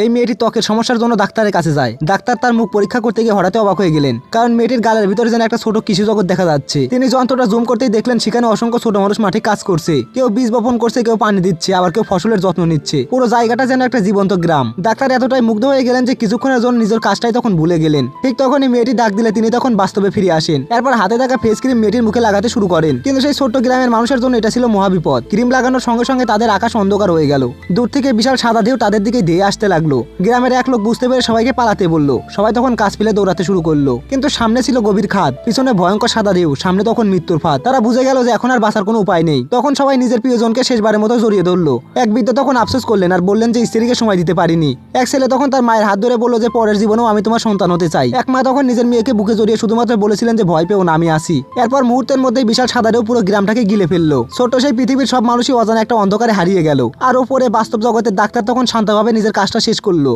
এই মেয়েটি ত্বকের সমস্যার জন্য ডাক্তারের কাছে যায়। ডাক্তার তার মুখ পরীক্ষা করতে গিয়ে হঠাৎ অবাক হয়ে গেলেন, কারণ মেয়েটির গালের ভিতরে যেন একটা ছোট কৃষি জগৎ দেখা যাচ্ছে। তিনি যন্ত্রটা জুম করতেই দেখলেন সেখানে অসংখ্য ছোট মানুষ মাঠে কাজ করছে, কেউ বীজ বপন করছে, কেউ পানি দিচ্ছে, আবার কেউ ফসলের যত্ন নিচ্ছে। পুরো জায়গাটা যেন একটা জীবন্ত গ্রাম। ডাক্তার এতটাই মুগ্ধ হয়ে গেলেন যে কিছুক্ষণের জন্য নিজের কাজটাই তখন ভুলে গেলেন। ঠিক তখনই মেয়েটি ডাক দিলে তিনি তখন বাস্তবে ফিরে আসেন। এরপর হাতে থাকা ফেস ক্রিম মেয়েটির মুখে লাগাতে শুরু করেন। কিন্তু সেই ছোট্ট গ্রামের মানুষের জন্য এটা ছিল মহাবিপদ। ক্রিম লাগানোর সঙ্গে সঙ্গে তাদের আকাশ অন্ধকার হয়ে গেল। দূর থেকে বিশাল সাদা ঢেউ তাদের দিকে ধেয়ে আসতে লাগলো। গ্রামের এক লোক বুঝতে পেরে সবাইকে পালাতে বলল। সবাই তখন কাজ ফেলে দৌড়াতে শুরু করলো, কিন্তু সামনে ছিল গভীর খাদ, পিছনে ভয়ঙ্কর সাদা ঢেউ, সামনে তখন মৃত্যুর ফাঁদ। তারা বুঝে গেল যে এখন আর বাঁচার কোনো উপায় নেই। তখন সবাই নিজের প্রিয়জনকে শেষবারের মতো জড়িয়ে ধরলো। এক বৃদ্ধ তখন আফসোস করলেন আর বললেন যে স্ত্রীকে সময় দিতে পারিনি। এক ছেলে তখন তার মায়ের হাত ধরে বলল যে পরের জীবনেও আমি তোমার সন্তান হতে চাই। এক মা তখন নিজের মেয়েকে বুকে জড়িয়ে শুধুমাত্র বলেছিলেন যে ভয় পেও না, আমি আসি। এরপর মুহূর্তের মধ্যেই বিশাল সাদা ঢেউ পুরো গ্রামটাকে গিলে ফেললো। ছোট্ট সেই পৃথিবীর সব মানুষই অজানা একটা অন্ধকারে হারিয়ে গেল। আর ওপরে বাস্তব জগতের ডাক্তার তখন শান্তভাবে নিজের কাজটা শেষ করলো।